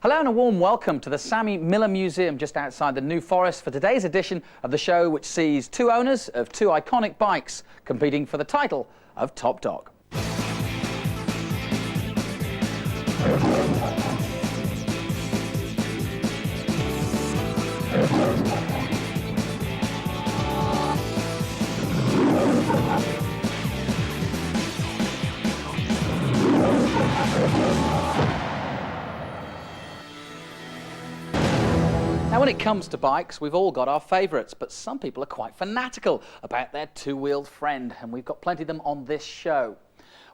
Hello and a warm welcome to the Sammy Miller Museum just outside the New Forest for today's edition of the show, which sees two owners of two iconic bikes competing for the title of Top Dog. Now, when it comes to bikes, we've all got our favourites, but some people are quite fanatical about their two-wheeled friend, and we've got plenty of them on this show.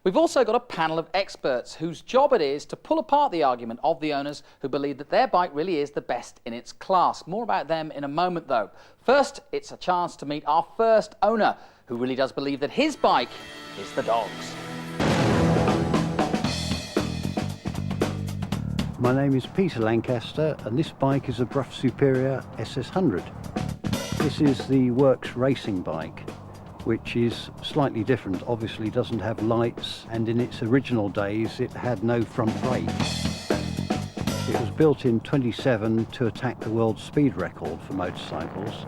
We've also got a panel of experts whose job it is to pull apart the argument of the owners who believe that their bike really is the best in its class. More about them in a moment, though. First, it's a chance to meet our first owner, who really does believe that his bike is the dog's. My name is Peter Lancaster, and this bike is a Brough Superior SS100. This is the works racing bike, which is slightly different. Obviously doesn't have lights, and in its original days it had no front brakes. It was built in 27 to attack the world speed record for motorcycles,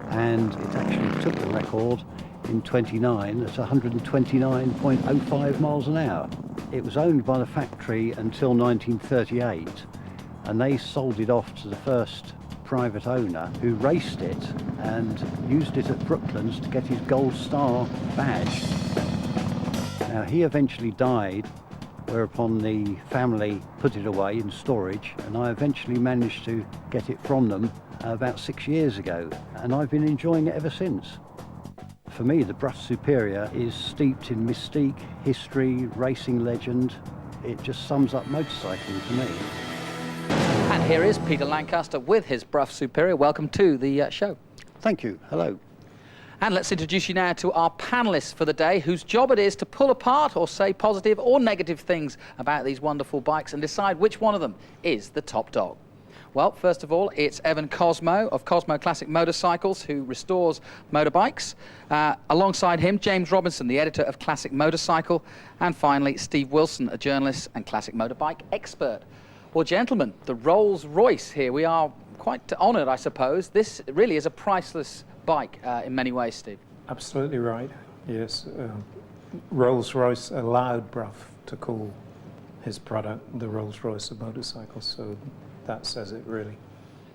and it actually took the record in 29 at 129.05 miles an hour. It was owned by the factory until 1938, and they sold it off to the first private owner who raced it and used it at Brooklands to get his Gold Star badge. Now, he eventually died, whereupon the family put it away in storage, and I eventually managed to get it from them about 6 years ago, and I've been enjoying it ever since. For me, the Brough Superior is steeped in mystique, history, racing legend. It just sums up motorcycling for me. And here is Peter Lancaster with his Brough Superior. Welcome to the show. Thank you. Hello. And let's introduce you now to our panellists for the day, whose job it is to pull apart or say positive or negative things about these wonderful bikes and decide which one of them is the top dog. Well, first of all, it's Evan Cosmo of Cosmo Classic Motorcycles, who restores motorbikes. Alongside him, James Robinson, the editor of Classic Motorcycle. And finally, Steve Wilson, a journalist and classic motorbike expert. Well, gentlemen, the Rolls Royce here. We are quite honoured, I suppose. This really is a priceless bike in many ways, Steve. Absolutely right, yes. Rolls-Royce allowed Brough to call his product the Rolls-Royce of motorcycles, so that says it really.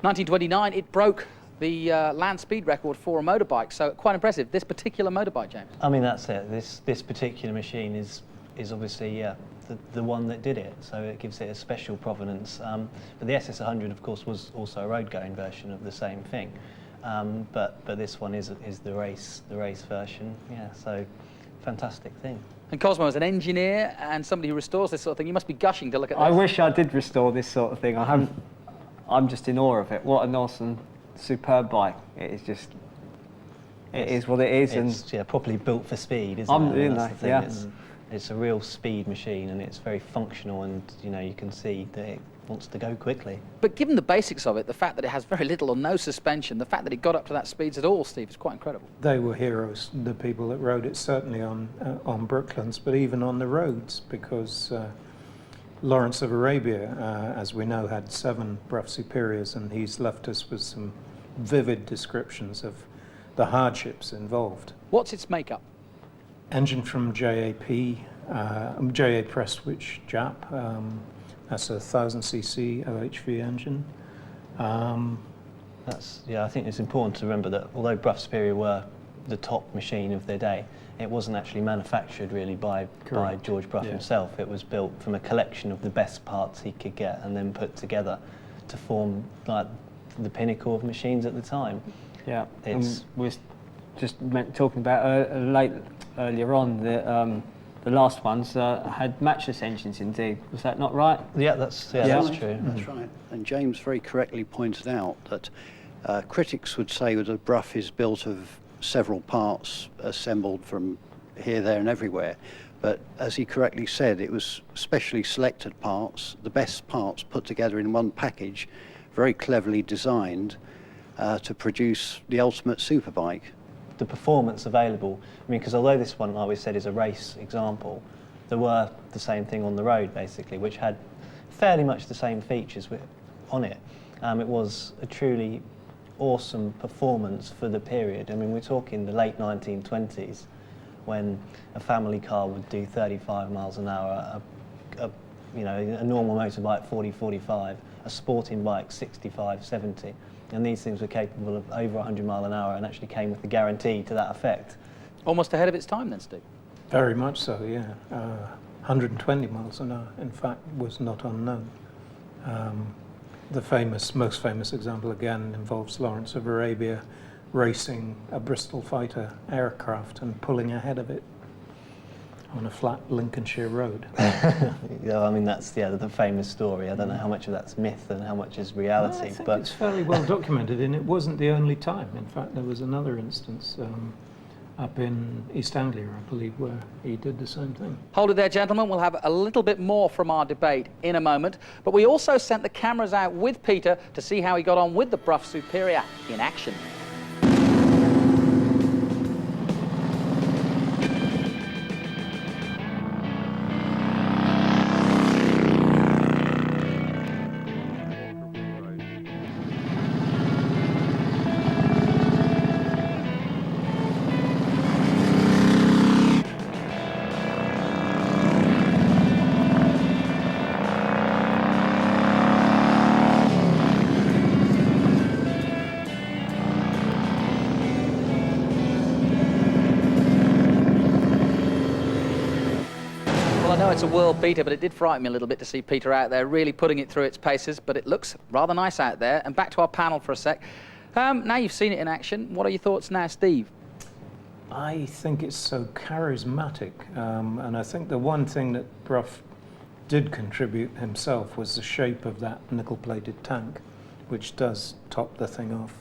1929, it broke the land speed record for a motorbike, so quite impressive. This particular motorbike, James. I mean, that's it. This particular machine is obviously the one that did it, so it gives it a special provenance. But the SS100, of course, was also a road-going version of the same thing. But this one is the race version. Yeah, so fantastic thing. And Cosmo, as an engineer and somebody who restores this sort of thing, you must be gushing to look at this. I wish I did restore this sort of thing. I haven't. I'm just in awe of it. What an awesome, superb bike. It is just. It is what it is, It's properly built for speed, isn't it? That's the thing. Yeah. It's a real speed machine, and it's very functional, and you can see that it wants to go quickly. But given the basics of it, the fact that it has very little or no suspension, the fact that it got up to that speeds at all, Steve, is quite incredible. They were heroes, the people that rode it, certainly on Brooklands, but even on the roads, because Lawrence of Arabia, as we know, had 7 Brough Superiors, and he's left us with some vivid descriptions of the hardships involved. What's its makeup? Engine from JAP, JA Prestwich Jap. That's a 1000cc OHV engine. I think it's important to remember that although Brough Superior were the top machine of their day, it wasn't actually manufactured really by George Brough himself. It was built from a collection of the best parts he could get and then put together to form like the pinnacle of machines at the time. Yeah, we're just talking about earlier on that the last ones had matchless engines indeed. Was that not right? Yeah, that's true. That's right. And James very correctly pointed out that critics would say that a Brough is built of several parts assembled from here, there and everywhere. But as he correctly said, it was specially selected parts, the best parts put together in one package, very cleverly designed to produce the ultimate superbike. The performance available, I mean, because although this one, like we said, is a race example, there were the same thing on the road, basically, which had fairly much the same features on it. It was a truly awesome performance for the period. I mean, we're talking the late 1920s, when a family car would do 35 miles an hour, a normal motorbike 40, 45, a sporting bike 65, 70, and these things were capable of over 100 miles an hour and actually came with a guarantee to that effect. Almost ahead of its time then, Steve. Very much so, yeah. 120 miles an hour, in fact, was not unknown. The most famous example again involves Lawrence of Arabia racing a Bristol fighter aircraft and pulling ahead of it on a flat Lincolnshire road. Yeah, I mean, that's the famous story. I don't know how much of that's myth and how much is reality. I think but it's fairly well documented, and it wasn't the only time. In fact, there was another instance up in East Anglia, I believe, where he did the same thing. Hold it there, gentlemen. We'll have a little bit more from our debate in a moment. But we also sent the cameras out with Peter to see how he got on with the Brough Superior in action. It's a world beater, but it did frighten me a little bit to see Peter out there really putting it through its paces, but it looks rather nice out there. And back to our panel for a sec. Now you've seen it in action, what are your thoughts now, Steve? I think it's so charismatic, and I think the one thing that Brough did contribute himself was the shape of that nickel-plated tank, which does top the thing off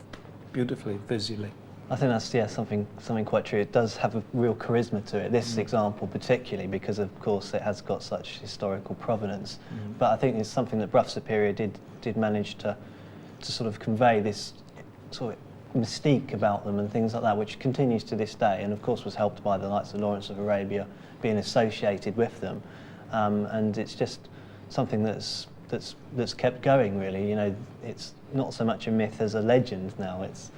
beautifully, visually. I think that's something quite true. It does have a real charisma to it. This example particularly because, of course, it has got such historical provenance. But I think it's something that Brough Superior did manage to sort of convey this sort of mystique about them and things like that, which continues to this day, and of course was helped by the likes of Lawrence of Arabia being associated with them. And it's just something that's kept going, really. You know, it's not so much a myth as a legend now. It's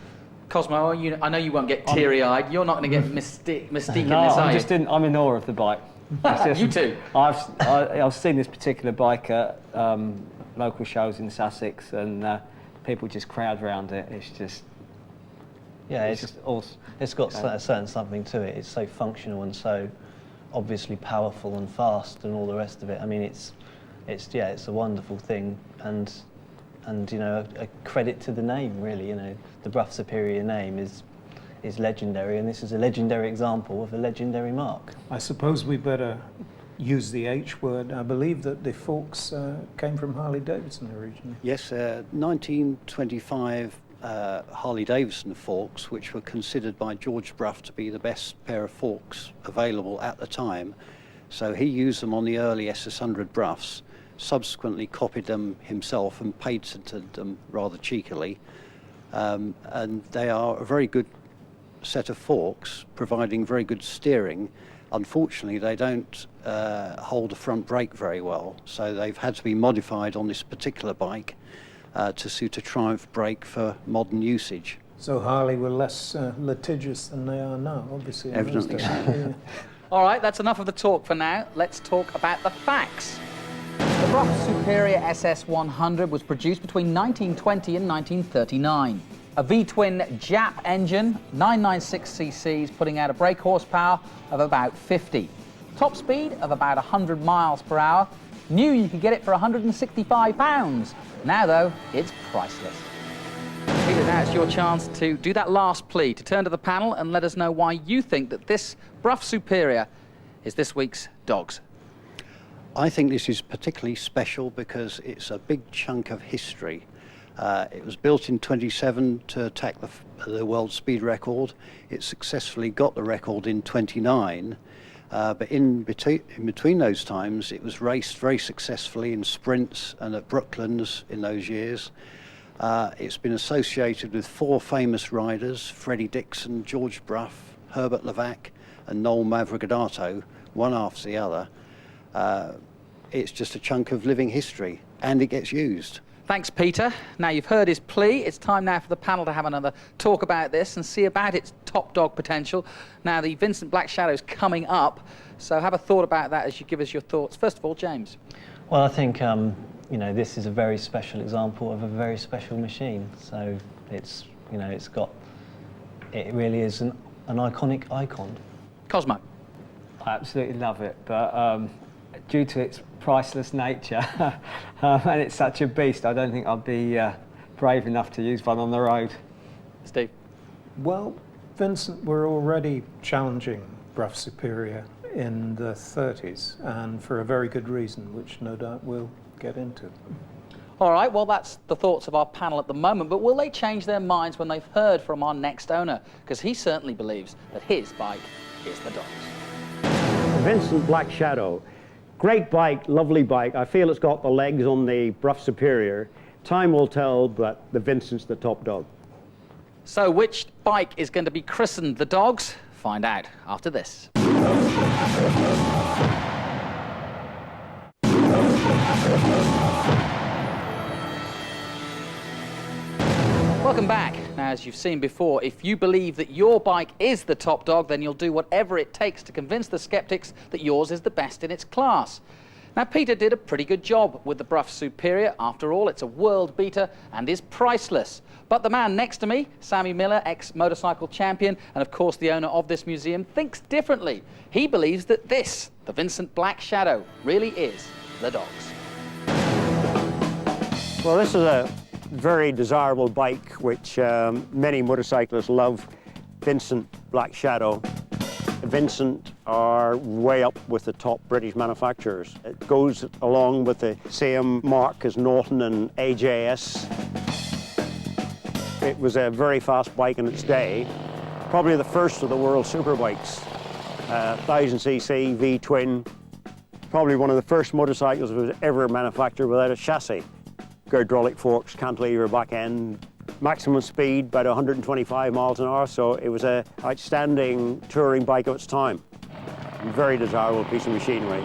Cosmo, I know you won't get teary-eyed. You're not going to get mystique in this, are you? I'm in awe of the bike. You too. I've seen this particular bike at local shows in Sussex, and people just crowd around it. It's just, it's just awesome. It's got a certain something to it. It's so functional and so obviously powerful and fast and all the rest of it. I mean, it's a wonderful thing, and you know, a credit to the name, really. You know, the Brough Superior name is legendary, and this is a legendary example of a legendary mark. I suppose we better use the H word. I believe that the forks came from Harley-Davidson originally. Yes, 1925 Harley-Davidson forks, which were considered by George Brough to be the best pair of forks available at the time. So he used them on the early SS100 Broughs, subsequently copied them himself and patented them rather cheekily. And they are a very good set of forks, providing very good steering. Unfortunately, they don't hold a front brake very well, so they've had to be modified on this particular bike to suit a Triumph brake for modern usage. So Harley were less litigious than they are now, obviously. Evidently so. All right, that's enough of the talk for now. Let's talk about the facts. The Brough Superior SS100 was produced between 1920 and 1939. A V-twin Jap engine, 996 cc's, putting out a brake horsepower of about 50. Top speed of about 100 miles per hour. New, you could get it for £165. Now, though, it's priceless. Peter, now it's your chance to do that last plea, to turn to the panel and let us know why you think that this Brough Superior is this week's Dogs. I think this is particularly special because it's a big chunk of history. It was built in 27 to attack the world speed record. It successfully got the record in 29, but in between those times it was raced very successfully in sprints and at Brooklands in those years. It's been associated with 4 famous riders: Freddie Dixon, George Brough, Herbert Levac and Noel Mavrogidato, one after the other. it's just a chunk of living history, and it gets used. Thanks, Peter. Now you've heard his plea. It's time now for the panel to have another talk about this and see about its top dog potential. Now, the Vincent Black Shadow is coming up, so have a thought about that as you give us your thoughts. First of all, James. Well, I think you know, this is a very special example of a very special machine. So it's, you know, it really is an iconic icon. Cosmo. I absolutely love it, but due to its priceless nature and it's such a beast, I don't think I'd be brave enough to use one on the road. Steve. Well, Vincent were already challenging Brough Superior in the 30s, and for a very good reason, which no doubt we'll get into. All right, well, that's the thoughts of our panel at the moment, but will they change their minds when they've heard from our next owner? Because he certainly believes that his bike is the dog's. Vincent Black Shadow. Great bike, lovely bike. I feel it's got the legs on the Brough Superior. Time will tell, but the Vincent's the top dog. So which bike is going to be christened the dogs? Find out after this. Welcome back. Now, as you've seen before, if you believe that your bike is the top dog, then you'll do whatever it takes to convince the skeptics that yours is the best in its class. Now, Peter did a pretty good job with the Brough Superior. After all, it's a world beater and is priceless. But the man next to me, Sammy Miller, ex-motorcycle champion, and of course the owner of this museum, thinks differently. He believes that this, the Vincent Black Shadow, really is the dog's. Well, this is a very desirable bike which many motorcyclists love. Vincent Black Shadow. Vincent are way up with the top British manufacturers. It goes along with the same mark as Norton and AJS. It was a very fast bike in its day, probably the first of the world superbikes. 1000cc V-twin, probably one of the first motorcycles that was ever manufactured without a chassis. Hydraulic forks, cantilever back end, maximum speed about 125 miles an hour, so it was an outstanding touring bike of its time. Very desirable piece of machinery.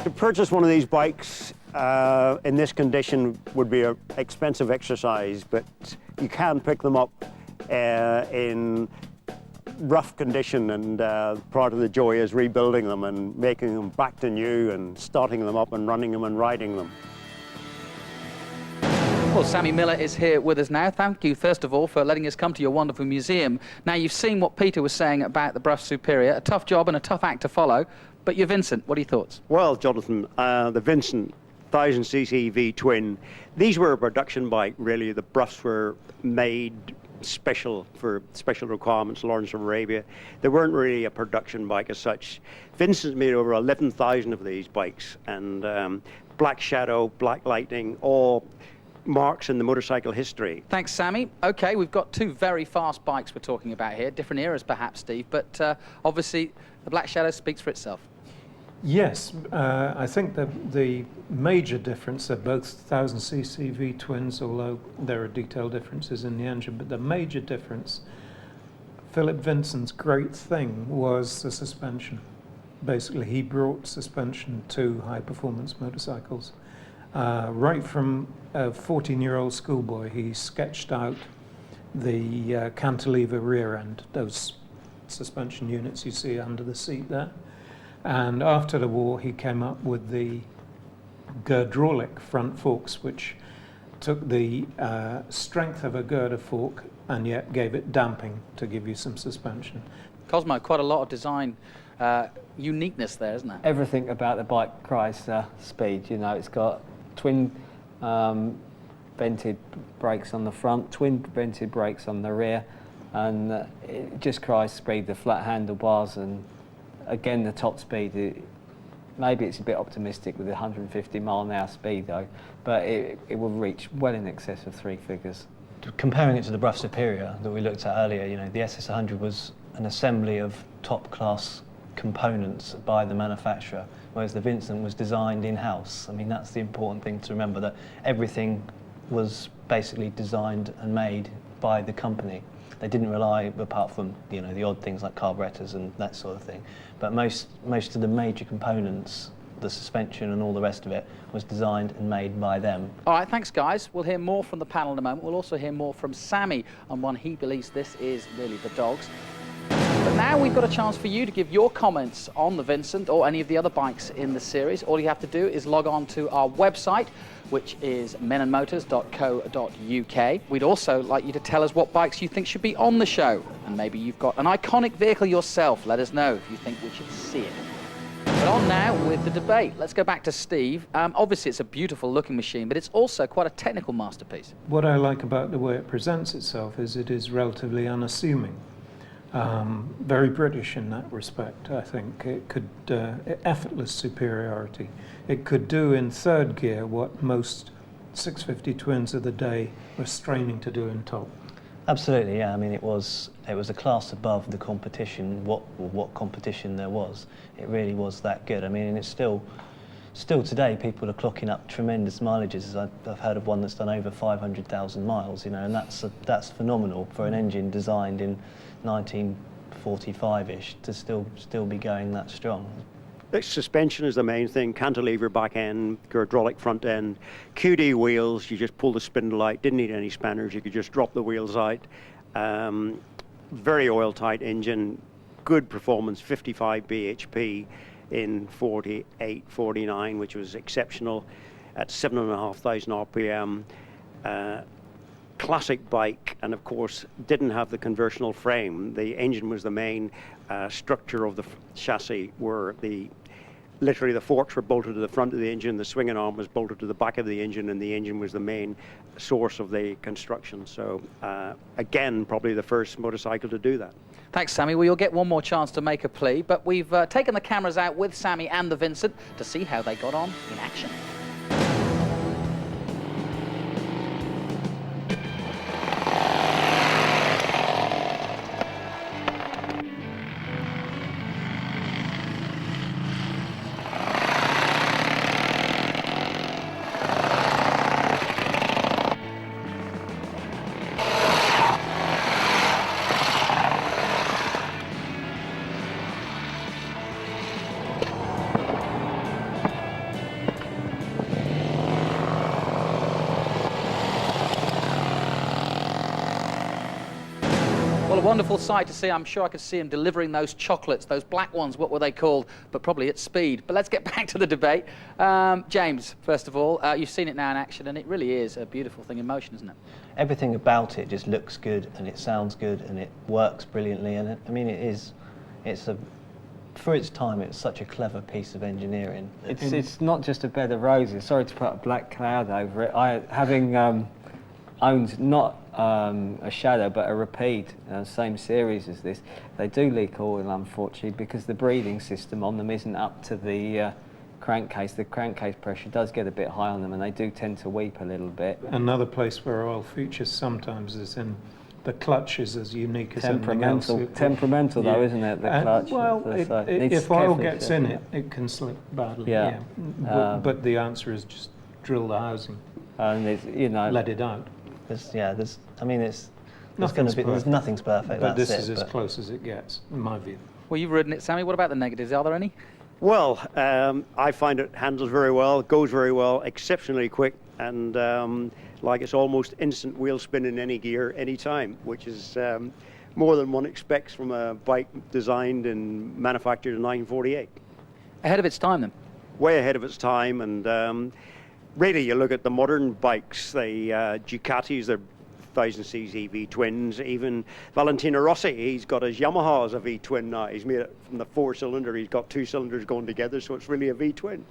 To purchase one of these bikes in this condition would be an expensive exercise, but you can pick them up in rough condition, and part of the joy is rebuilding them and making them back to new and starting them up and running them and riding them. Well, Sammy Miller is here with us now. Thank you, first of all, for letting us come to your wonderful museum. Now, you've seen what Peter was saying about the Brough Superior, a tough job and a tough act to follow. But you're Vincent, what are your thoughts? Well, Jonathan, the Vincent 1000cc V-twin, these were a production bike, really. The Broughs were made special for special requirements, Lawrence of Arabia. They weren't really a production bike as such. Vincent's made over 11,000 of these bikes, and Black Shadow, Black Lightning, all marks in the motorcycle history. Thanks, Sammy. OK, we've got two very fast bikes we're talking about here, different eras perhaps, Steve, but obviously the Black Shadow speaks for itself. Yes, I think the major difference, they're both 1000cc V-twins, although there are detailed differences in the engine, but the major difference, Philip Vincent's great thing was the suspension. Basically, he brought suspension to high-performance motorcycles. Right from a 14-year-old schoolboy, he sketched out the cantilever rear end, those suspension units you see under the seat there. And after the war, he came up with the hydraulic front forks, which took the strength of a girder fork and yet gave it damping to give you some suspension. Cosmo, quite a lot of design uniqueness there, isn't there? Everything about the bike cries speed. You know, it's got twin vented brakes on the front, twin vented brakes on the rear, and it just cries speed. The flat handlebars, and again the top speed. Maybe it's a bit optimistic with the 150 mile an hour speed though, but it will reach well in excess of 3 figures. Comparing it to the Brough Superior that we looked at earlier, you know, the SS100 was an assembly of top class components by the manufacturer, whereas the Vincent was designed in-house. I mean, that's the important thing to remember, that everything was basically designed and made by the company. They didn't rely, apart from, you know, the odd things like carburetors and that sort of thing, but most of the major components the suspension and all the rest of it was designed and made by them. All right, thanks, guys. We'll hear more from the panel in a moment. We'll also hear more from Sammy on one he believes this is really the dogs. But now we've got a chance for you to give your comments on the Vincent or any of the other bikes in the series. All you have to do is log on to our website, which is menandmotors.co.uk. We'd also like you to tell us what bikes you think should be on the show. And maybe you've got an iconic vehicle yourself. Let us know if you think we should see it. But on now with the debate. Let's go back to Steve. Obviously, it's a beautiful looking machine, but it's also quite a technical masterpiece. What I like about the way it presents itself is it is relatively unassuming. Very British in that respect, I think. It could, effortless superiority. It could do in third gear what most 650 twins of the day were straining to do in top. Absolutely, yeah. I mean, it was a class above the competition, what competition there was. It really was that good. I mean, and it's still today, people are clocking up tremendous mileages. I've heard of one that's done over 500,000 miles, you know, and that's phenomenal for an engine designed in 1945-ish to still be going that strong. The suspension is the main thing, cantilever back end, hydraulic front end, QD wheels, you just pull the spindle out, didn't need any spanners, you could just drop the wheels out. Very oil tight engine, good performance, 55 bhp in 48, 49, which was exceptional at 7,500 RPM. Classic bike, and of course didn't have the conversional frame. The engine was the main structure of the chassis, where literally the forks were bolted to the front of the engine, the swinging arm was bolted to the back of the engine, and the engine was the main source of the construction. So again, probably the first motorcycle to do that. Thanks, Sammy. Well, you'll get one more chance to make a plea, but we've taken the cameras out with Sammy and the Vincent to see how they got on in action. Well, a wonderful sight to see. I'm sure I could see him delivering those chocolates, those black ones, what were they called? But probably at speed. But let's get back to the debate. James, first of all, you've seen it now in action, and it really is a beautiful thing in motion, isn't it? Everything about it just looks good, and it sounds good, and it works brilliantly. And I mean, for its time, it's such a clever piece of engineering. It's not just a bed of roses. Sorry to put a black cloud over it. Having owned not a Shadow but a Rapide, same series as this, they do leak oil, unfortunately, because the breathing system on them isn't up to the crankcase. The crankcase pressure does get a bit high on them, and they do tend to weep a little bit. Another place where oil features sometimes is in the clutch, is as unique as anything else. Temperamental though, isn't it, the clutch? Well, if oil gets in it, it can slip badly. Yeah. But the answer is just drill the housing and let it out. There's nothing's perfect. But this is as close as it gets, in my view. Well, you've ridden it, Sammy. What about the negatives? Are there any? Well, I find it handles very well, goes very well, exceptionally quick, and like it's almost instant wheel spin in any gear, any time, which is more than one expects from a bike designed and manufactured in 1948. Ahead of its time, then? Way ahead of its time, and really, you look at the modern bikes, the Ducatis, they're 1000cc V-twins, even Valentino Rossi, he's got his Yamaha as a V-twin now. He's made it from the 4-cylinder, he's got 2 cylinders going together, so it's really a V-twin.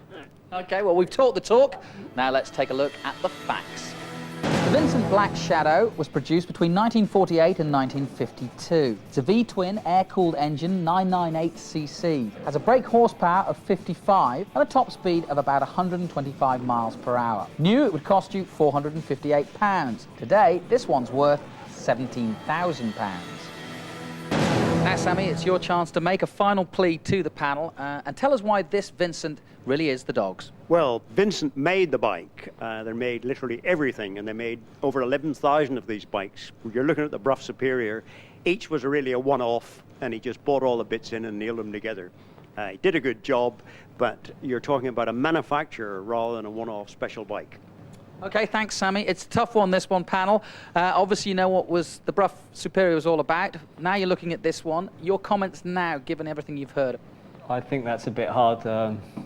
Okay, well, we've talked the talk. Now let's take a look at the facts. The Vincent Black Shadow was produced between 1948 and 1952. It's a V-twin air-cooled engine, 998cc. Has a brake horsepower of 55 and a top speed of about 125 miles per hour. New, it would cost you £458. Today, this one's worth £17,000. Now, Sammy, it's your chance to make a final plea to the panel and tell us why this Vincent really is the dogs. Well, Vincent made the bike. They made literally everything, and they made over 11,000 of these bikes. You're looking at the Brough Superior. Each was really a one-off, and he just bought all the bits in and nailed them together. He did a good job, but you're talking about a manufacturer rather than a one-off special bike. Okay, thanks, Sammy. It's a tough one, this one, panel. Obviously, you know what the Brough Superior was all about. Now you're looking at this one. Your comments now, given everything you've heard. I think that's a bit hard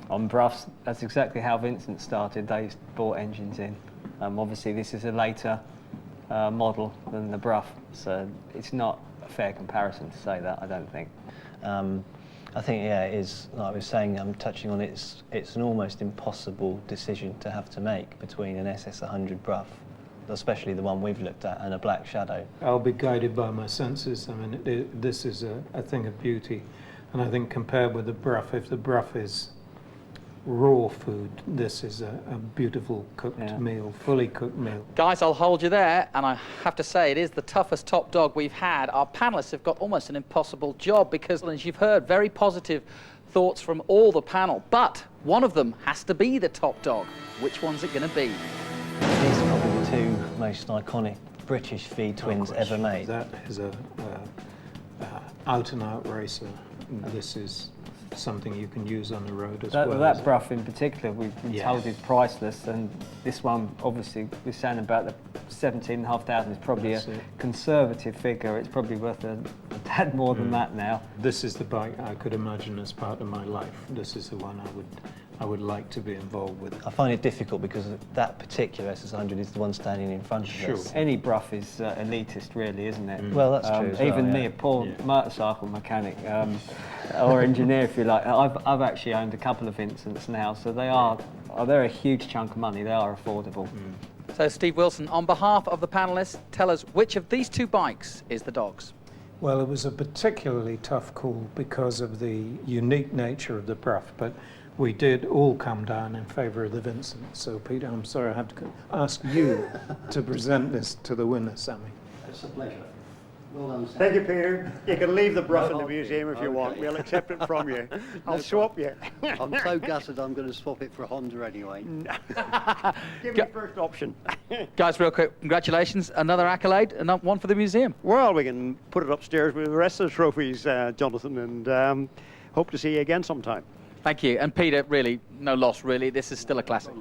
on Broughs. That's exactly how Vincent started. They brought engines in. Obviously, this is a later model than the Brough, so it's not a fair comparison to say that, I don't think. I think, yeah, it is, like I was saying, I'm touching on it, it's an almost impossible decision to have to make between an SS100 Brough, especially the one we've looked at, and a Black Shadow. I'll be guided by my senses. I mean, this is a thing of beauty. And I think compared with the Brough, if the Brough is raw food, this is a beautiful cooked meal, fully cooked meal. Guys, I'll hold you there, and I have to say it is the toughest top dog we've had. Our panellists have got almost an impossible job because, as you've heard, very positive thoughts from all the panel, but one of them has to be the top dog. Which one's it going to be? These are probably the two most iconic British feed twins ever made. That is a out-and-out racer. This is something you can use on the road as well. That Brough in particular, we've been told is priceless, and this one, obviously, we're saying about the 17,500 is probably a conservative figure. It's probably worth a tad more than that now. This is the bike I could imagine as part of my life. This is the one I would like to be involved with. I find it difficult because that particular SS100 is the one standing in front of us. Any Brough is elitist, really, isn't it? Well, that's true as well, even me, a poor motorcycle mechanic or engineer, if you like. I've actually owned a couple of Vincents now, so they're a huge chunk of money. They are affordable. So, Steve Wilson, on behalf of the panellists, tell us which of these two bikes is the dog's? Well, it was a particularly tough call because of the unique nature of the Brough, but we did all come down in favour of the Vincent. So, Peter, I'm sorry I have to ask you to present this to the winner, Sammy. It's a pleasure. Well done, Sam. Thank you, Peter. You can leave the Brough in the museum if you want. We'll accept it from you. I'll swap you. I'm so gutted I'm going to swap it for a Honda anyway. Give me first option. Guys, real quick, congratulations. Another accolade, and one for the museum. Well, we can put it upstairs with the rest of the trophies, Jonathan, and hope to see you again sometime. Thank you. And Peter, really, no loss, really. This is still a classic.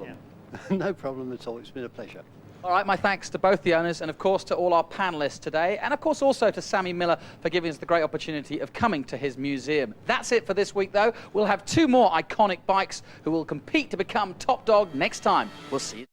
No problem at all. It's been a pleasure. All right, my thanks to both the owners and, of course, to all our panellists today. And, of course, also to Sammy Miller for giving us the great opportunity of coming to his museum. That's it for this week, though. We'll have two more iconic bikes who will compete to become top dog next time. We'll see you.